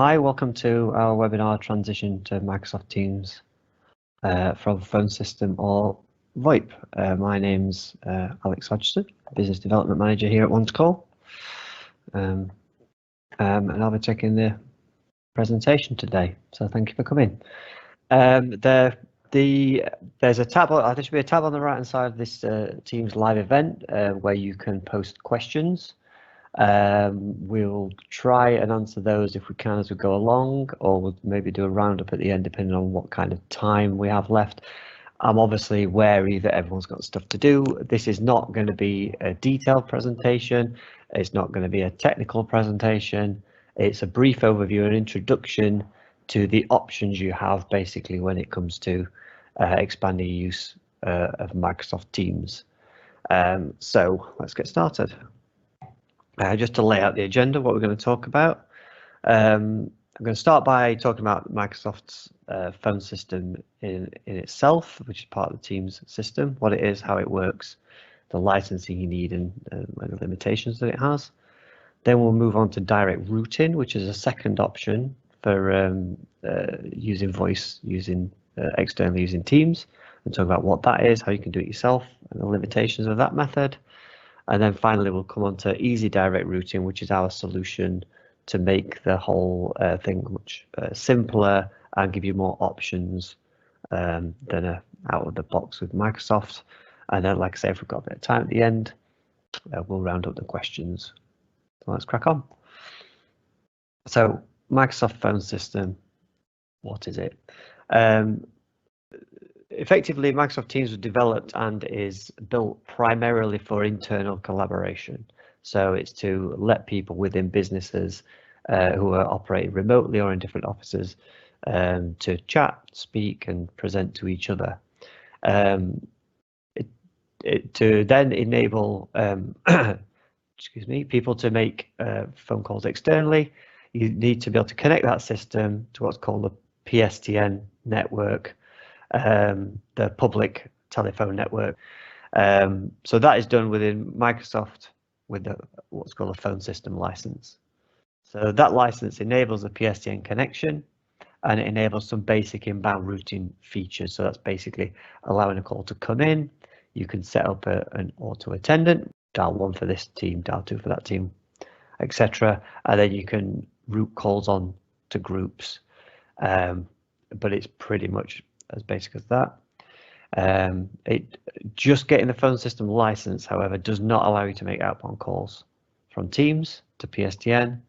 Hi, welcome to our webinar transition to Microsoft Teams from phone system or VoIP. My name's Alex Hodgson, Business Development Manager here at OneToCall, and I'll be taking the presentation today. So thank you for coming. There's a tab. There should be a tab on the right hand side of this Teams live event where you can post questions. We'll try and answer those if we can as we go along, or we'll maybe do a roundup at the end depending on what kind of time we have left. I'm obviously wary that everyone's got stuff to do. This is not going to be a detailed presentation. It's not going to be a technical presentation. It's a brief overview and introduction to the options you have basically when it comes to expanding use of Microsoft Teams. So let's get started. Just to lay out the agenda, what we're going to talk about. I'm going to start by talking about Microsoft's phone system in itself, which is part of the Teams system, what it is, how it works, the licensing you need and the limitations that it has. Then we'll move on to direct routing, which is a second option for using voice, externally using Teams, and talk about what that is, how you can do it yourself, and the limitations of that method. And then finally, we'll come on to easy direct routing, which is our solution to make the whole thing much simpler and give you more options than out of the box with Microsoft. And then, like I say, if we've got a bit of time at the end, we'll round up the questions. So let's crack on. So Microsoft phone system, what is it? Effectively, Microsoft Teams was developed and is built primarily for internal collaboration. So it's to let people within businesses who are operating remotely or in different offices to chat, speak, and present to each other. To then enable people to make phone calls externally, you need to be able to connect that system to what's called the PSTN network, the public telephone network. So that is done within Microsoft with what's called a phone system license. So that license enables a PSTN connection, and it enables some basic inbound routing features. So that's basically allowing a call to come in. You can set up an auto attendant, dial 1 for this team, dial 2 for that team, etc. And then you can route calls on to groups. But it's pretty much as basic as that. Just getting the phone system license, however, does not allow you to make outbound calls from Teams to PSTN.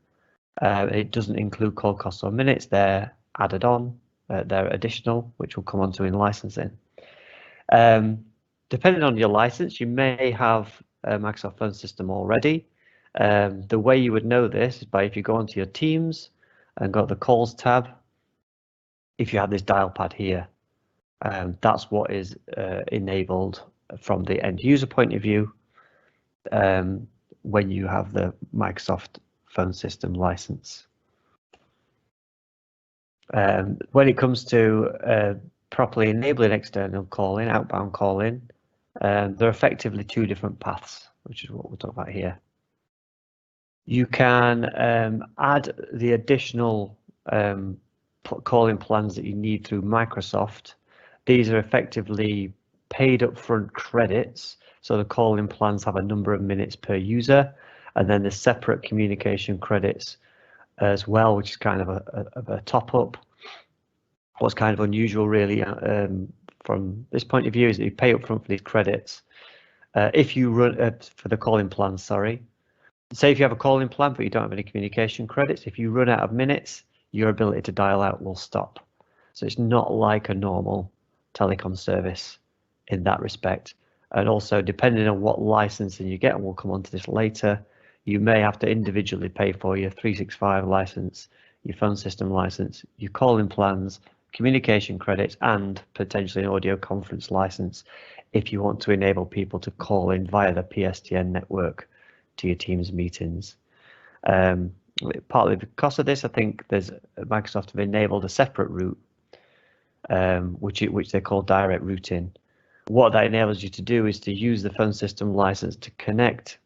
It doesn't include call costs or minutes. They're added on. They're additional, which we'll come on to in licensing. Depending on your license, you may have a Microsoft phone system already. The way you would know this is by if you go onto your Teams and got the calls tab. If you have this dial pad here, that's what is enabled from the end user point of view when you have the Microsoft phone system license. When it comes to properly enabling external calling, outbound calling, there are effectively two different paths, which is what we'll talk about here. You can add the additional calling plans that you need through Microsoft. These are effectively paid upfront credits. So the calling plans have a number of minutes per user, and then there's separate communication credits as well, which is kind of a top up. What's kind of unusual really from this point of view is that you pay upfront for these credits. If you run for the calling plan, sorry. Say if you have a calling plan but you don't have any communication credits, if you run out of minutes, your ability to dial out will stop. So it's not like a normal telecom service in that respect. And also, depending on what licensing you get, and we'll come on to this later, you may have to individually pay for your 365 license, your phone system license, your calling plans, communication credits, and potentially an audio conference license if you want to enable people to call in via the PSTN network to your Teams meetings. Partly because of this, I think Microsoft have enabled a separate route, which they call direct routing. What that enables you to do is to use the phone system license to connect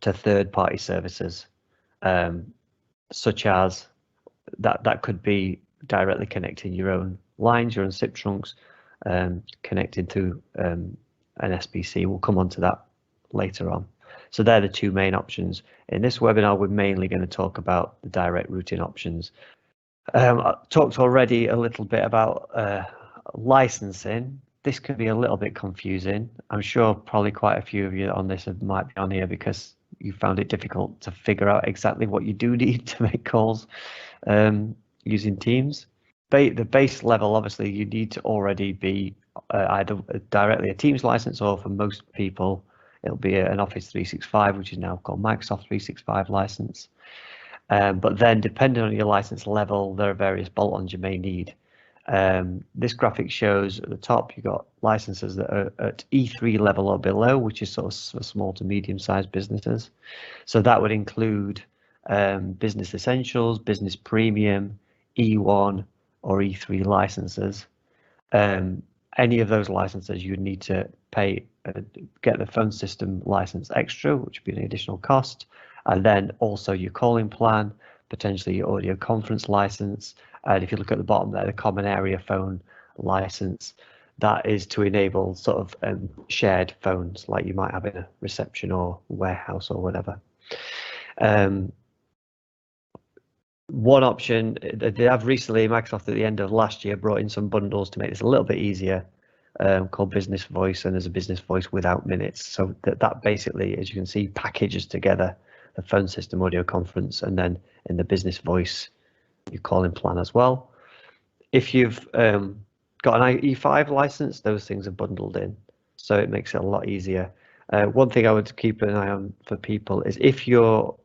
to third-party services, such as that could be directly connecting your own lines, your own SIP trunks, connected to an SBC. We'll come on to that later on. So they're the two main options. In this webinar, we're mainly going to talk about the direct routing options. I talked already a little bit about licensing. This could be a little bit confusing. I'm sure probably quite a few of you on this might be on here because you found it difficult to figure out exactly what you do need to make calls using Teams. The base level, obviously, you need to already be either directly a Teams license, or for most people, it'll be an Office 365, which is now called Microsoft 365 license. But then, depending on your license level, there are various bolt-ons you may need. This graphic shows at the top, you've got licenses that are at E3 level or below, which is sort of small to medium-sized businesses. So that would include Business Essentials, Business Premium, E1, or E3 licenses. Any of those licenses you would need to pay, get the phone system license extra, which would be an additional cost, and then also your calling plan, potentially your audio conference license, and if you look at the bottom there, the common area phone license, that is to enable sort of shared phones like you might have in a reception or warehouse or whatever. One option, they have recently, Microsoft at the end of last year brought in some bundles to make this a little bit easier, called Business Voice, and there's a Business Voice without minutes. So that basically, as you can see, packages together the phone system audio conference, and then in the Business Voice, your calling plan as well. If you've got an E5 license, those things are bundled in, so it makes it a lot easier. One thing I would keep an eye on for people is if you're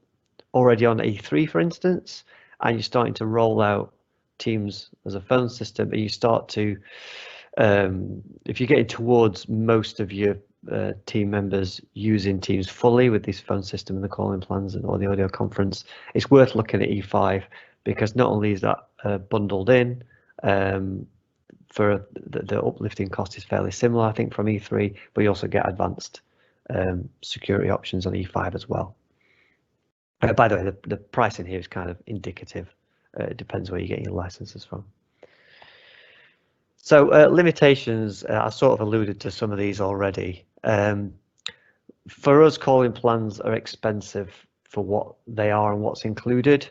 already on E3, for instance, and you're starting to roll out Teams as a phone system, and you start to, if you're getting towards most of your team members using Teams fully with this phone system and the calling plans or the audio conference, it's worth looking at E5, because not only is that bundled in, for the uplifting cost is fairly similar, I think, from E3, but you also get advanced security options on E5 as well. By the way, the pricing here is kind of indicative. It depends where you're getting your licenses from. So limitations, I sort of alluded to some of these already. For us, calling plans are expensive for what they are and what's included.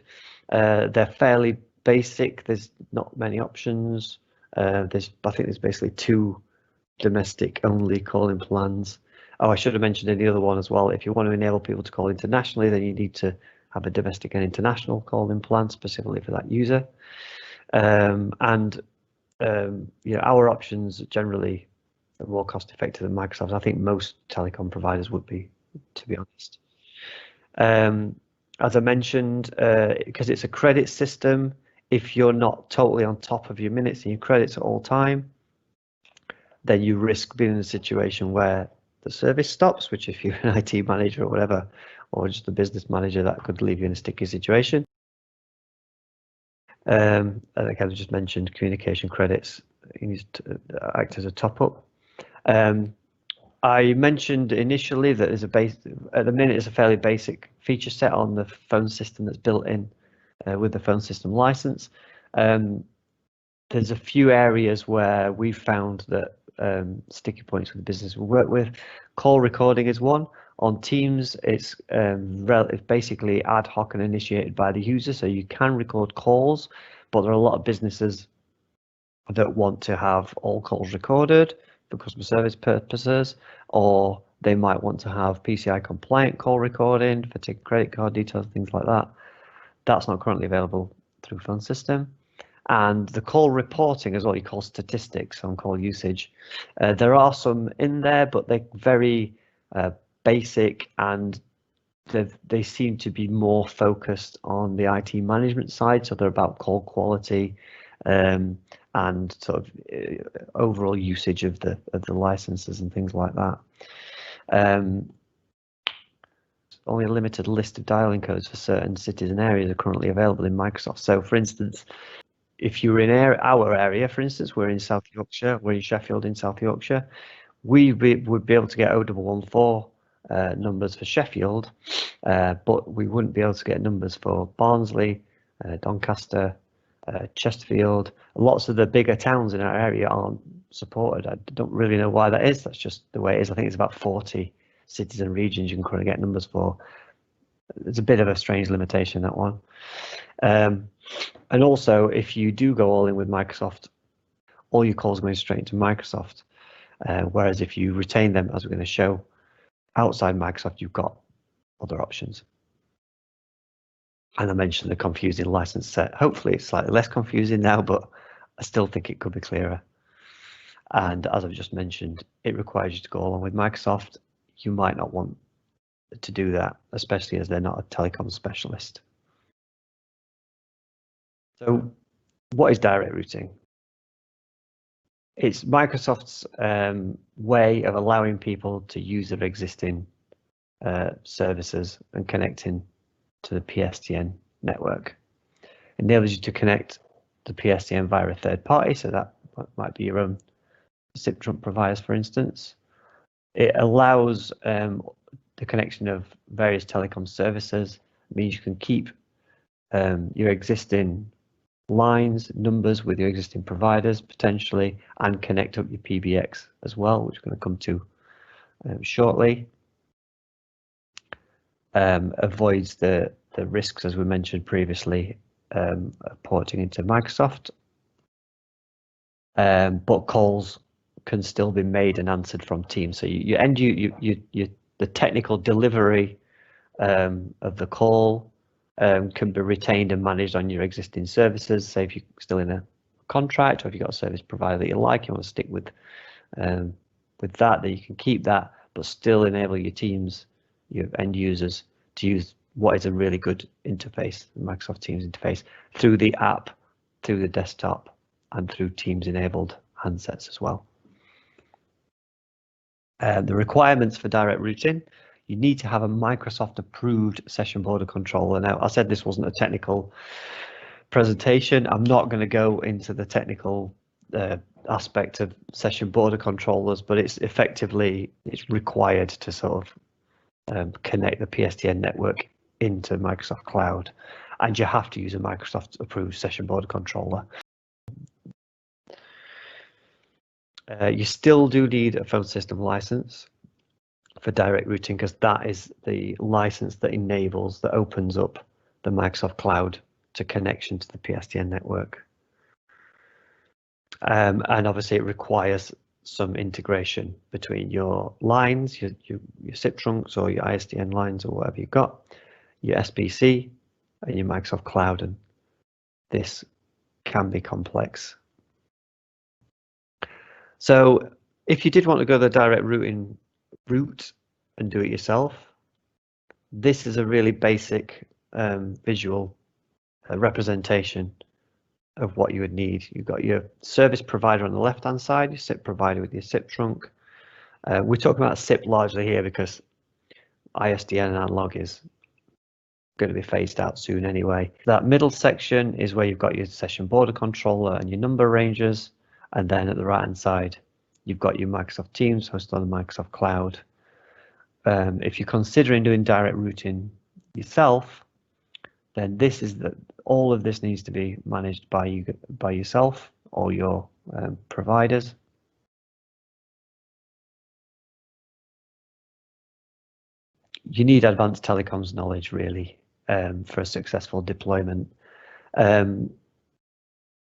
They're fairly basic. There's not many options. I think there's basically 2 domestic only calling plans. Oh, I should have mentioned in the other one as well. If you want to enable people to call internationally, then you need to have a domestic and international calling plan specifically for that user. You know, our options generally are more cost effective than Microsoft's. I think most telecom providers would be, to be honest. As I mentioned, because it's a credit system, if you're not totally on top of your minutes and your credits at all time, then you risk being in a situation where the service stops, which if you're an IT manager or whatever, or just a business manager, that could leave you in a sticky situation. And like I just mentioned, communication credits, you need to act as a top up. I mentioned initially that there's at the minute, it's a fairly basic feature set on the phone system that's built in with the phone system license. There's a few areas where we've found that sticky points with the business we work with. Call recording is one. On Teams, it's basically ad hoc and initiated by the user, so you can record calls, but there are a lot of businesses that want to have all calls recorded for customer service purposes, or they might want to have PCI compliant call recording for taking credit card details, things like that. That's not currently available through phone system. And the call reporting is what you call statistics on call usage. There are some in there, but they're very basic, and they seem to be more focused on the IT management side. So they're about call quality and sort of overall usage of the licenses and things like that. Only a limited list of dialing codes for certain cities and areas are currently available in Microsoft. So, for instance, if you were in our area, for instance, we're in South Yorkshire, we're in Sheffield in South Yorkshire, we would be able to get 0114 numbers for Sheffield, but we wouldn't be able to get numbers for Barnsley, Doncaster, Chesterfield. Lots of the bigger towns in our area aren't supported. I don't really know why that is. That's just the way it is. I think it's about 40 cities and regions you can currently get numbers for. It's a bit of a strange limitation, that one. And also, if you do go all in with Microsoft, all your calls are going straight into Microsoft. Whereas if you retain them, as we're going to show, outside Microsoft, you've got other options. And I mentioned the confusing license set. Hopefully it's slightly less confusing now, but I still think it could be clearer. And as I've just mentioned, it requires you to go along with Microsoft. You might not want to do that, especially as they're not a telecom specialist. So what is direct routing? It's Microsoft's way of allowing people to use their existing services and connecting to the PSTN network. It enables you to connect the PSTN via a third party, so that might be your own SIP trunk providers, for instance. It allows the connection of various telecom services. It means you can keep your existing lines, numbers with your existing providers potentially, and connect up your PBX as well, which we're going to come to shortly. Avoids the risks, as we mentioned previously, of porting into Microsoft, but calls can still be made and answered from Teams. So the technical delivery of the call can be retained and managed on your existing services. Say if you're still in a contract, or if you've got a service provider that you like, you want to stick with that you can keep that, but still enable your teams, your end users, to use what is a really good interface, the Microsoft Teams interface, through the app, through the desktop, and through Teams enabled handsets as well. The requirements for direct routing: you need to have a Microsoft approved session border controller. Now, I said this wasn't a technical presentation. I'm not going to go into the technical aspect of session border controllers, but it's required to sort of connect the PSTN network into Microsoft Cloud, and you have to use a Microsoft approved session border controller. You still do need a phone system license for direct routing, because that is the license that opens up the Microsoft Cloud to connection to the PSTN network. And obviously it requires some integration between your lines, your SIP trunks or your ISDN lines or whatever you've got, your SBC and your Microsoft Cloud, and this can be complex. So if you did want to go the direct routing route and do it yourself, this is a really basic visual representation of what you would need. You've got your service provider on the left hand side, your SIP provider with your SIP trunk. We're talking about SIP largely here because ISDN and analog is going to be phased out soon anyway. That middle section is where you've got your session border controller and your number ranges, and then at the right hand side you've got your Microsoft Teams hosted on the Microsoft Cloud. If you're considering doing direct routing yourself, then all of this needs to be managed by yourself or your providers. You need advanced telecoms knowledge really for a successful deployment.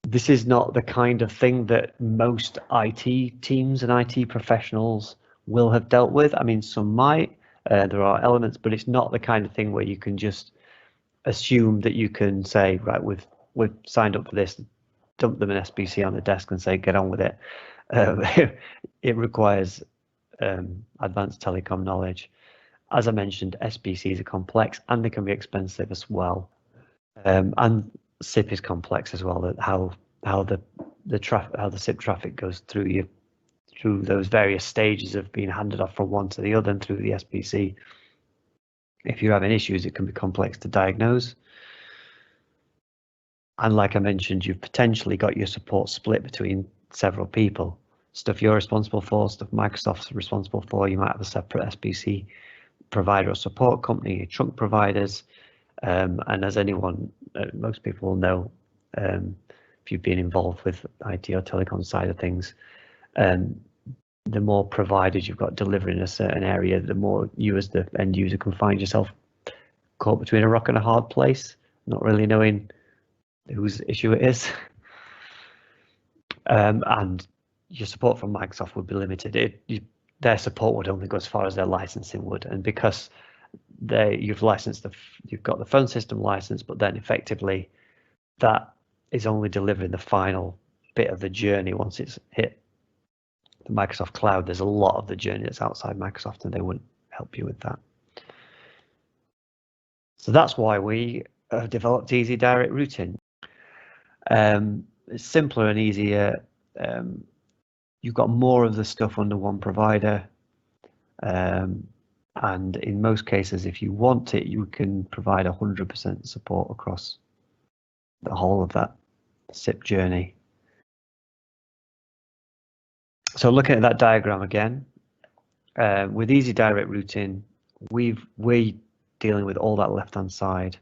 This is not the kind of thing that most IT teams and IT professionals will have dealt with. I mean, some might, there are elements, but it's not the kind of thing where you can just assume that you can say, right, we've signed up for this, dump them an SBC on the desk and say, get on with it. It requires advanced telecom knowledge. As I mentioned, SBCs are complex and they can be expensive as well. And SIP is complex as well, that how the SIP traffic goes through those various stages of being handed off from one to the other and through the SBC. If you're having issues, it can be complex to diagnose. And like I mentioned, you've potentially got your support split between several people. Stuff you're responsible for, stuff Microsoft's responsible for. You might have a separate SBC provider or support company, your trunk providers. And as most people will know, if you've been involved with IT or telecom side of things, the more providers you've got delivering a certain area, the more you as the end user can find yourself caught between a rock and a hard place, not really knowing whose issue it is. And your support from Microsoft would be limited. Their support would only go as far as their licensing would, and because you've got the phone system license, but then effectively that is only delivering the final bit of the journey. Once it's hit the Microsoft cloud, there's a lot of the journey that's outside Microsoft, and they wouldn't help you with that. So that's why we have developed Easy Direct Routing. It's simpler and easier. You've got more of the stuff under one provider, and in most cases, if you want it, you can provide 100% support across the whole of that SIP journey. So looking at that diagram again, with Easy Direct Routing, we're dealing with all that left-hand side.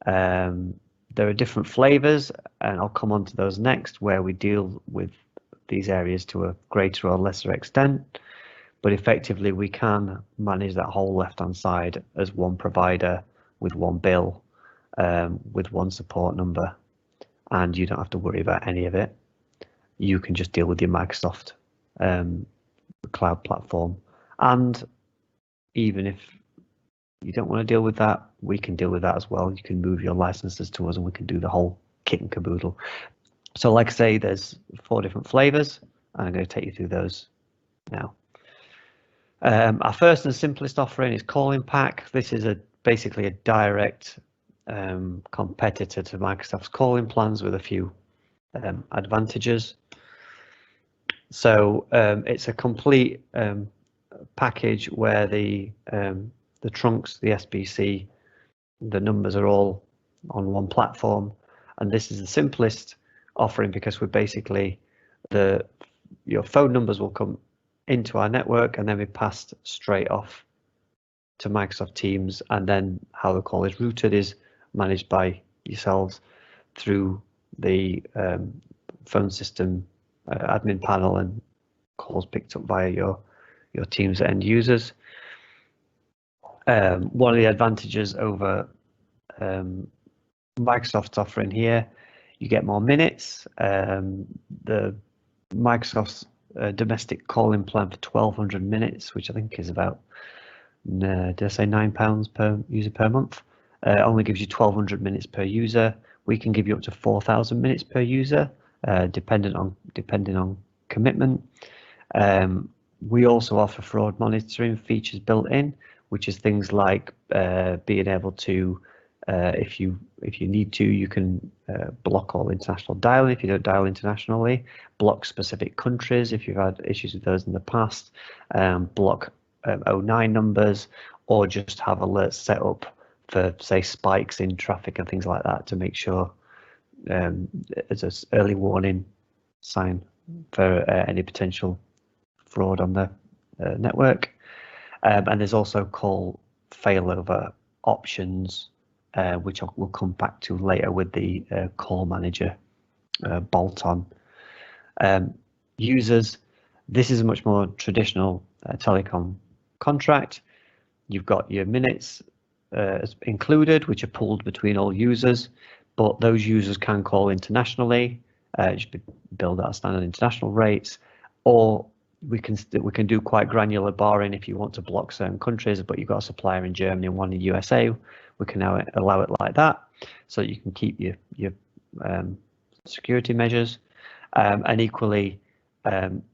There are different flavors, and I'll come on to those next, where we deal with these areas to a greater or lesser extent. But effectively, we can manage that whole left-hand side as one provider with one bill, with one support number, and you don't have to worry about any of it. You can just deal with your Microsoft cloud platform. And even if you don't want to deal with that, we can deal with that as well. You can move your licenses to us and we can do the whole kit and caboodle. So like I say, there's 4 different flavors, and I'm going to take you through those now. Our first and simplest offering is Calling Pack. This is basically a direct competitor to Microsoft's calling plans with a few advantages. So it's a complete package where the trunks, the SBC, the numbers are all on one platform, and this is the simplest offering because we're basically your phone numbers will come into our network and then be passed straight off to Microsoft Teams, and then how the call is routed is managed by yourselves through the phone system admin panel, and calls picked up via your Teams end users. One of the advantages over Microsoft's offering here, you get more minutes. The Microsoft's domestic calling plan for 1,200 minutes, which I think is about, did I say £9 per user per month? Only gives you 1,200 minutes per user. We can give you up to 4,000 minutes per user, depending on commitment. We also offer fraud monitoring features built in, which is things like being able to, if you need to, you can block all international dialing if you don't dial internationally, block specific countries if you've had issues with those in the past, block 09 numbers, or just have alerts set up for, say, spikes in traffic and things like that to make sure there's an early warning sign for any potential fraud on the network. And there's also call failover options, which we'll come back to later with the call manager bolt-on. Users, this is a much more traditional telecom contract. You've got your minutes included, which are pooled between all users, but those users can call internationally, just be billed at standard international rates, or we can do quite granular barring if you want to block certain countries, but you've got a supplier in Germany and one in USA, we can now allow it like that, so you can keep your security measures. And equally,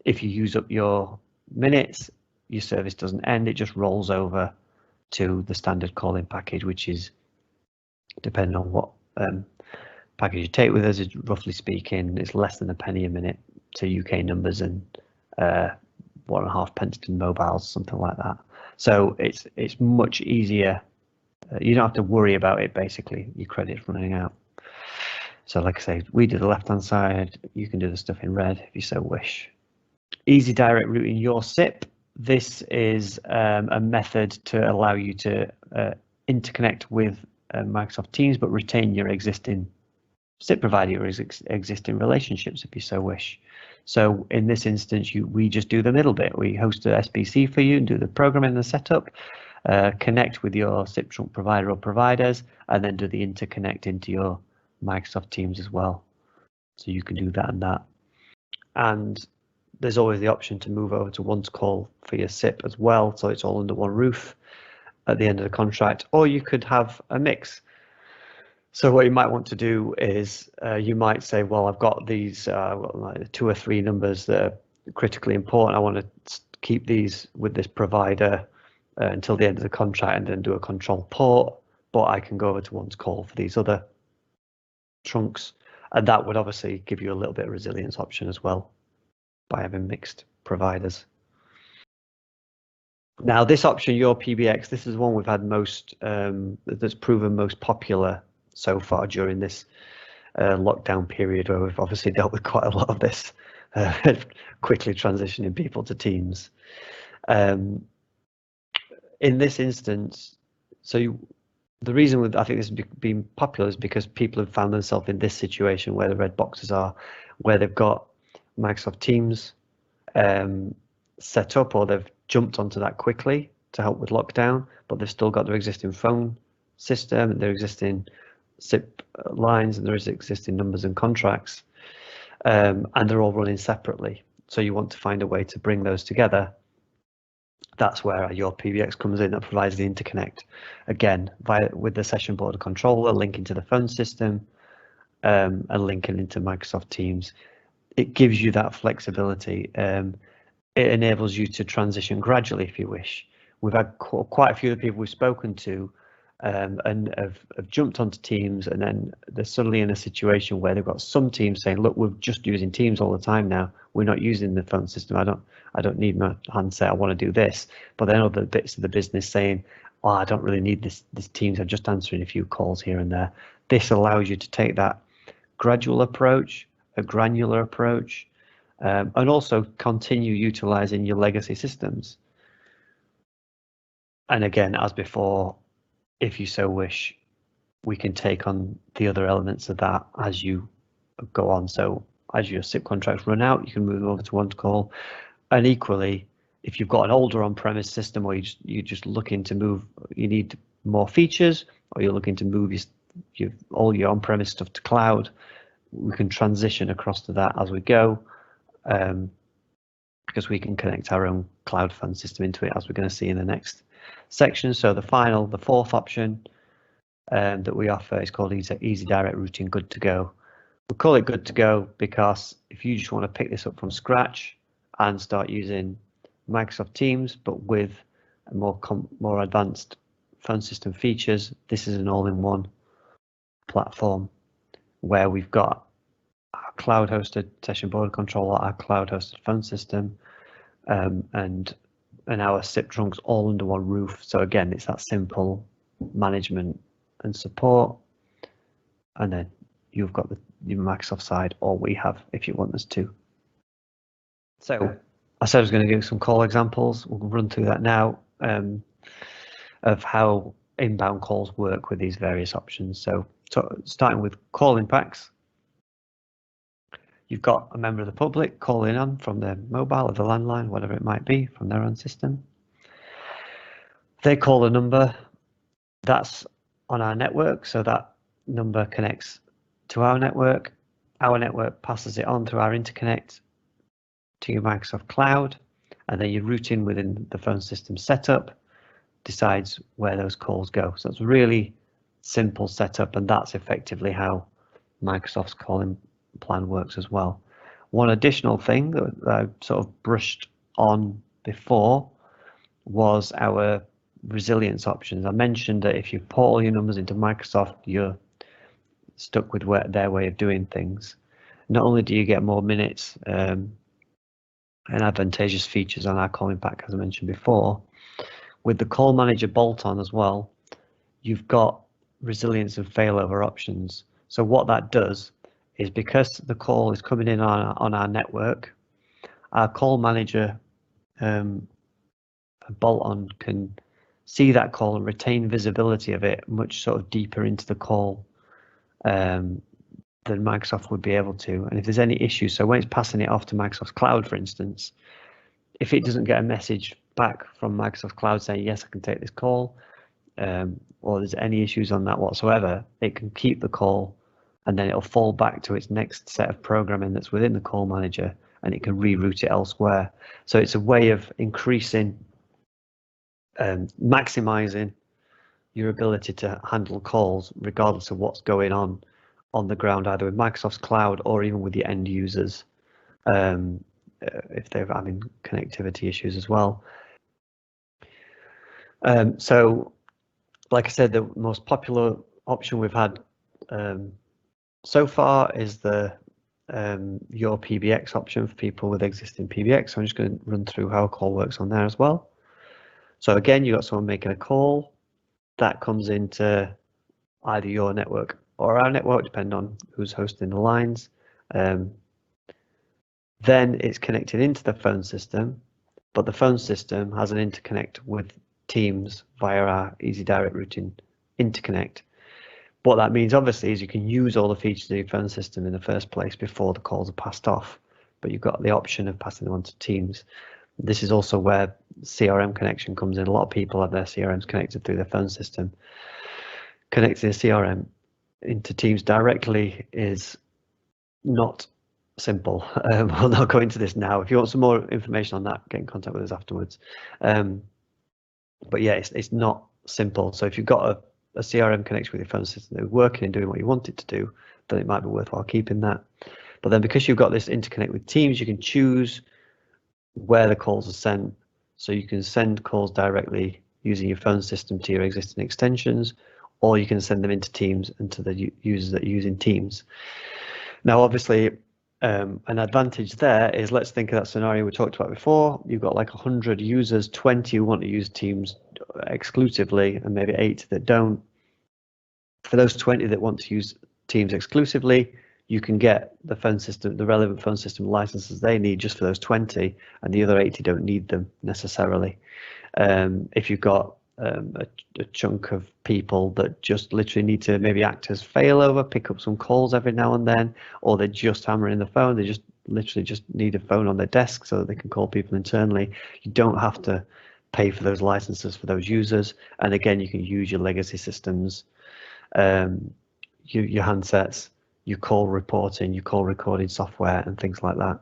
if you use up your minutes, your service doesn't end, it just rolls over to the standard calling package, which is, depending on what package you take with us, is roughly speaking, it's less than a penny a minute to UK numbers and 1.5 pence to mobiles, something like that. So it's much easier. You don't have to worry about it, basically, your credit's running out. So like I say, we do the left-hand side, you can do the stuff in red if you so wish. Easy Direct Routing your SIP. This is a method to allow you to interconnect with Microsoft Teams, but retain your existing SIP provider or existing relationships if you so wish. So in this instance, we just do the middle bit. We host a SBC for you and do the programming and the setup, connect with your SIP trunk provider or providers, and then do the interconnect into your Microsoft Teams as well. So you can do that and that. And there's always the option to move over to one call for your SIP as well, so it's all under one roof at the end of the contract, or you could have a mix. So what you might want to do is you might say, well, I've got these like 2 or 3 numbers that are critically important. I want to keep these with this provider until the end of the contract and then do a control port, but I can go over to one's call for these other trunks. And that would obviously give you a little bit of resilience option as well by having mixed providers. Now this option, your PBX, this is one we've had most, that's proven most popular so far during this lockdown period, where we've obviously dealt with quite a lot of this, quickly transitioning people to Teams. In this instance, the reason I think this has been popular is because people have found themselves in this situation where the red boxes are, where they've got Microsoft Teams set up, or they've jumped onto that quickly to help with lockdown, but they've still got their existing phone system and their existing SIP lines and their existing numbers and contracts, and they're all running separately. So you want to find a way to bring those together. That's where your PBX comes in, that provides the interconnect, again, with the session border controller, linking to the phone system, and linking into Microsoft Teams. It gives you that flexibility. It enables you to transition gradually if you wish. We've had quite a few of the people we've spoken to and have jumped onto Teams, and then they're suddenly in a situation where they've got some teams saying, look, we're just using Teams all the time now. We're not using the phone system. I don't need my handset. I want to do this. But then other bits of the business saying, oh, I don't really need this Teams. I'm just answering a few calls here and there. This allows you to take that gradual approach, a granular approach, and also continue utilizing your legacy systems. And again, as before, if you so wish, we can take on the other elements of that as you go on. So as your SIP contracts run out, you can move over to one call. And equally, if you've got an older on-premise system, or you're just looking to move, you need more features, or you're looking to move all your on-premise stuff to cloud, we can transition across to that as we go, because we can connect our own cloud phone system into it, as we're going to see in the next section. So the fourth option that we offer is called Easy Direct Routing Good to Go. We call it Good to Go because if you just want to pick this up from scratch and start using Microsoft Teams, but with more advanced phone system features, this is an all-in-one platform where we've got our cloud-hosted session border controller, our cloud-hosted phone system, and our SIP trunks all under one roof. So again, it's that simple management and support, and then you've got the Microsoft side, or we have if you want us to. So I said I was going to give some call examples. We'll run through that now, of how inbound calls work with these various options. So starting with calling packs, you've got a member of the public calling on from their mobile or the landline, whatever it might be, from their own system. They call a number that's on our network, so that number connects to our network. Our network passes it on through our interconnect to your Microsoft Cloud, and then your routing within the phone system setup decides where those calls go. So it's really simple setup, and that's effectively how Microsoft's calling plan works as well. One additional thing that I sort of brushed on before was our resilience options. I mentioned that if you put all your numbers into Microsoft, you're stuck with their way of doing things. Not only do you get more minutes and advantageous features on our calling pack, as I mentioned before, with the call manager bolt-on as well, you've got resilience and failover options. So what that does is, because the call is coming in on our network, our call manager bolt-on can see that call and retain visibility of it much sort of deeper into the call then Microsoft would be able to. And if there's any issues, so when it's passing it off to Microsoft Cloud, for instance, if it doesn't get a message back from Microsoft Cloud saying, yes, I can take this call, or there's any issues on that whatsoever, it can keep the call and then it'll fall back to its next set of programming that's within the call manager, and it can reroute it elsewhere. So it's a way of increasing, maximizing your ability to handle calls regardless of what's going on the ground, either with Microsoft's cloud or even with the end users, if they're having connectivity issues as well. So like I said, the most popular option we've had so far is the your PBX option for people with existing PBX. So I'm just going to run through how a call works on there as well. So again, you've got someone making a call that comes into either your network or our network, depending on who's hosting the lines. Then it's connected into the phone system, but the phone system has an interconnect with Teams via our Easy Direct Routing interconnect. What that means, obviously, is you can use all the features of your phone system in the first place before the calls are passed off, but you've got the option of passing them on to Teams. This is also where CRM connection comes in. A lot of people have their CRMs connected through their phone system. Connecting a CRM into Teams directly is not simple. We'll not go into this now. If you want some more information on that, get in contact with us afterwards. But yeah, it's not simple. So if you've got a CRM connection with your phone system that's working and doing what you want it to do, then it might be worthwhile keeping that. But then because you've got this interconnect with Teams, you can choose where the calls are sent. So you can send calls directly using your phone system to your existing extensions, or you can send them into Teams and to the users that are using Teams. Now, obviously, an advantage there is, let's think of that scenario we talked about before. You've got like 100 users, 20 who want to use Teams exclusively, and maybe 8 that don't. For those 20 that want to use Teams exclusively, you can get the phone system, the relevant phone system licenses they need just for those 20, and the other 80 don't need them necessarily. If you've got a chunk of people that just literally need to maybe act as failover, pick up some calls every now and then, or they're just hammering the phone, they just literally just need a phone on their desk so that they can call people internally. You don't have to pay for those licenses for those users, and again, you can use your legacy systems, your handsets, your call reporting, your call recording software, and things like that.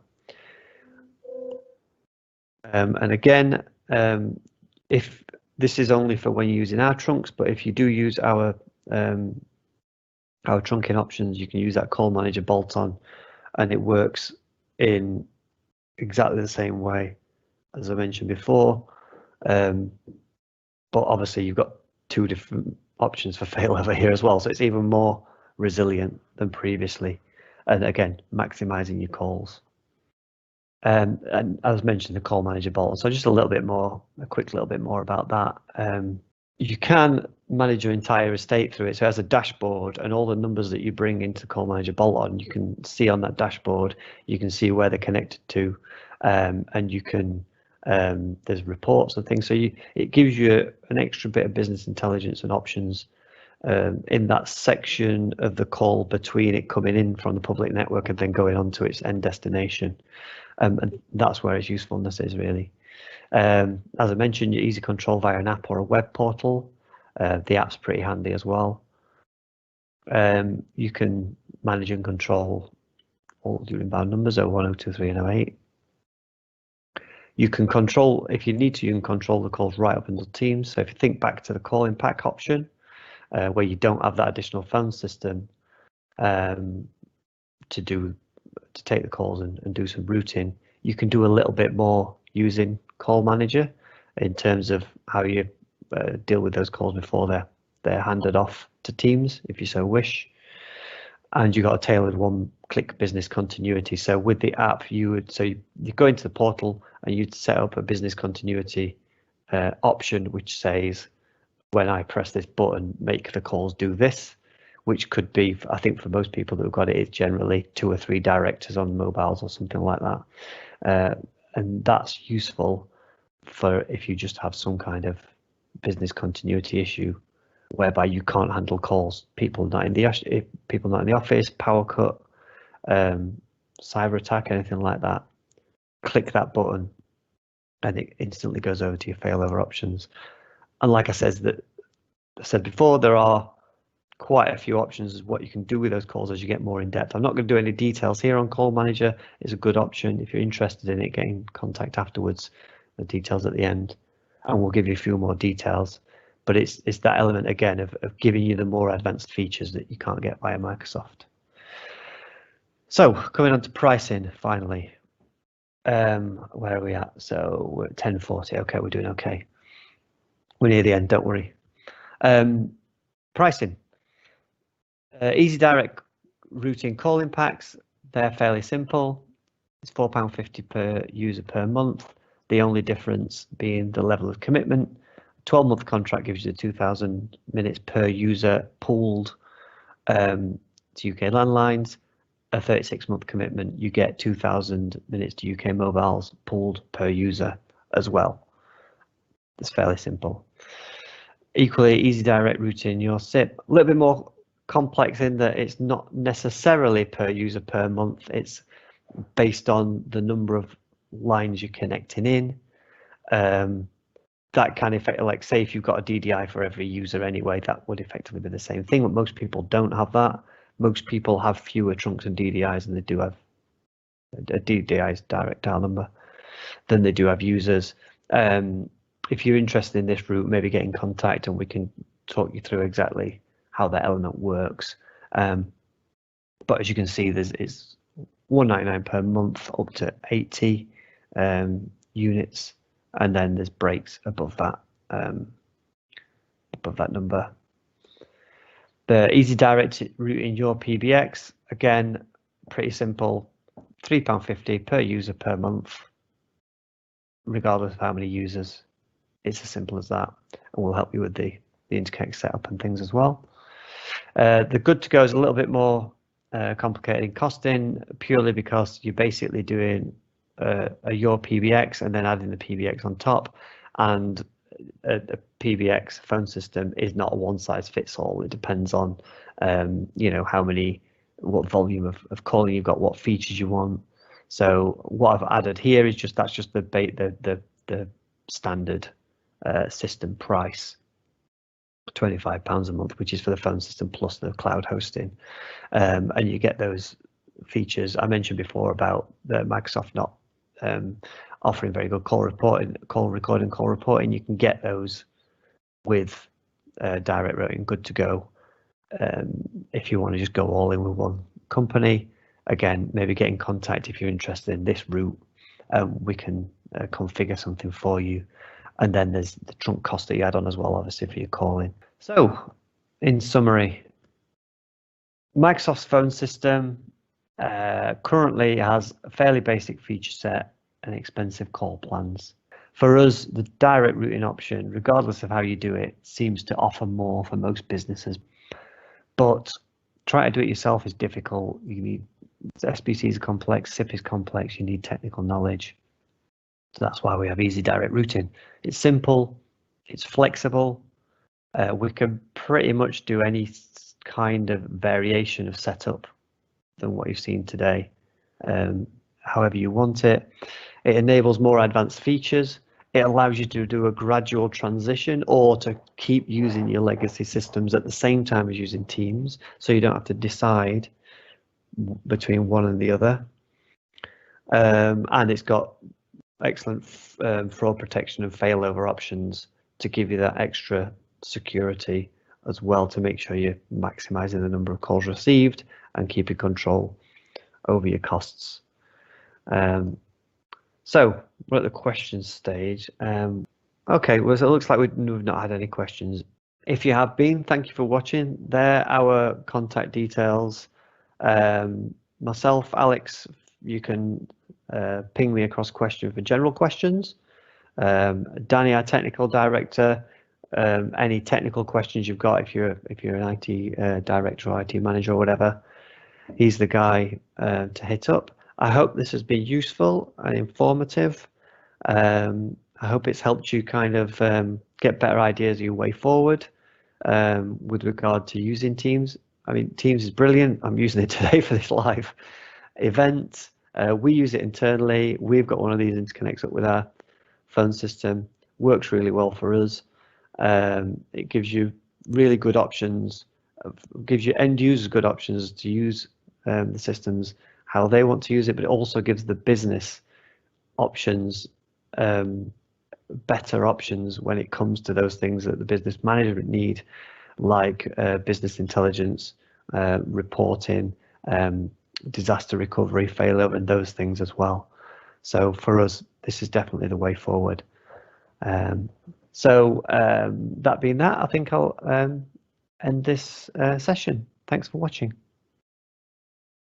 And again, if this is only for when you're using our trunks, but if you do use our trunking options, you can use that call manager bolt-on, and it works in exactly the same way as I mentioned before. But obviously you've got 2 different options for failover here as well, so it's even more resilient than previously, and again, maximizing your calls. And as mentioned, the call manager bolt-on. So just a quick little bit more about that. You can manage your entire estate through it. So as a dashboard, and all the numbers that you bring into call manager bolt-on, you can see on that dashboard. You can see where they're connected to, and you can there's reports and things. So it gives you an extra bit of business intelligence and options in that section of the call between it coming in from the public network and then going on to its end destination. And that's where its usefulness is really. As I mentioned, your easy control via an app or a web portal. The app's pretty handy as well. You can manage and control all your inbound numbers, 01, 023, and 08. You can control, if you need to, you can control the calls right up into Teams. So if you think back to the calling pack option, where you don't have that additional phone system to take the calls and do some routing, you can do a little bit more using Call Manager in terms of how you deal with those calls before they're handed off to Teams, if you so wish. And you got a tailored one-click business continuity. So with the app, you go into the portal and you'd set up a business continuity option, which says, when I press this button, make the calls do this, which could be, I think for most people who've got it, it's generally 2 or 3 directors on mobiles or something like that. And that's useful for if you just have some kind of business continuity issue whereby you can't handle calls, people not in the office, power cut, cyber attack, anything like that. Click that button and it instantly goes over to your failover options. And like I said before, there are quite a few options as what you can do with those calls as you get more in depth. I'm not going to do any details here on Call Manager. It's a good option if you're interested in it, get in contact afterwards, the details at the end, and we'll give you a few more details. But it's that element again of giving you the more advanced features that you can't get via Microsoft. So coming on to pricing finally. Where are we at? So we're at 10:40. Okay, we're doing okay. We're near the end, don't worry. Pricing. Easy direct routing calling packs, they're fairly simple. It's £4.50 per user per month. The only difference being the level of commitment. 12-month contract gives you 2,000 minutes per user pooled to UK landlines. A 36-month commitment, you get 2,000 minutes to UK mobiles pooled per user as well. It's fairly simple. Equally, easy direct routing your SIP. A little bit more complex in that it's not necessarily per user per month. It's based on the number of lines you're connecting in. That can affect, like say if you've got a DDI for every user anyway, that would effectively be the same thing, but most people don't have that. Most people have fewer trunks and DDIs than they do have a DDI's direct dial number than they do have users. If you're interested in this route, maybe get in contact and we can talk you through exactly how that element works. But as you can see, it's £1.99 per month up to 80 units, and then there's breaks above that number. The easy direct routing your PBX, again, pretty simple, £3.50 per user per month, regardless of how many users. It's as simple as that, and we'll help you with the interconnect setup and things as well. The GoodGo is a little bit more complicated in costing, purely because you're basically doing your PBX and then adding the PBX on top, and a PBX phone system is not a one size fits all. It depends on what volume of calling you've got, what features you want. So what I've added here is that's just the standard system price, £25 a month, which is for the phone system plus the cloud hosting, and you get those features I mentioned before about the Microsoft not offering very good call recording, call reporting. You can get those with direct routing GoodGo if you want to just go all in with one company. Again, maybe get in contact if you're interested in this route. We can configure something for you. And then there's the trunk cost that you add on as well, obviously, for your calling. So, in summary, Microsoft's phone system currently has a fairly basic feature set and expensive call plans. For us, the direct routing option, regardless of how you do it, seems to offer more for most businesses. But trying to do it yourself is difficult. You need SBC is complex, SIP is complex. You need technical knowledge. So that's why we have easy direct routing. It's simple, it's flexible. We can pretty much do any kind of variation of setup than what you've seen today, however you want it. It enables more advanced features. It allows you to do a gradual transition or to keep using your legacy systems at the same time as using Teams, so you don't have to decide between one and the other. And it's got excellent fraud protection and failover options to give you that extra security as well, to make sure you're maximizing the number of calls received and keeping control over your costs. So we're at the questions stage. Okay, well, so it looks like we've not had any questions. If you have been, thank you for watching. There are our contact details. Myself, Alex, you can ping me across question for general questions. Danny, our technical director, any technical questions you've got, if you're an IT director or IT manager or whatever, he's the guy to hit up. I hope this has been useful and informative. I hope it's helped you kind of get better ideas of your way forward. with regard to using Teams. I mean, Teams is brilliant. I'm using it today for this live event. We use it internally. We've got one of these interconnects up with our phone system. Works really well for us. It gives you really good options, gives you end users good options to use the systems how they want to use it, but it also gives the business options, better options when it comes to those things that the business management need, like business intelligence, reporting, disaster recovery, failover, and those things as well. So for us, this is definitely the way forward. That being that, I think I'll end this session. Thanks for watching.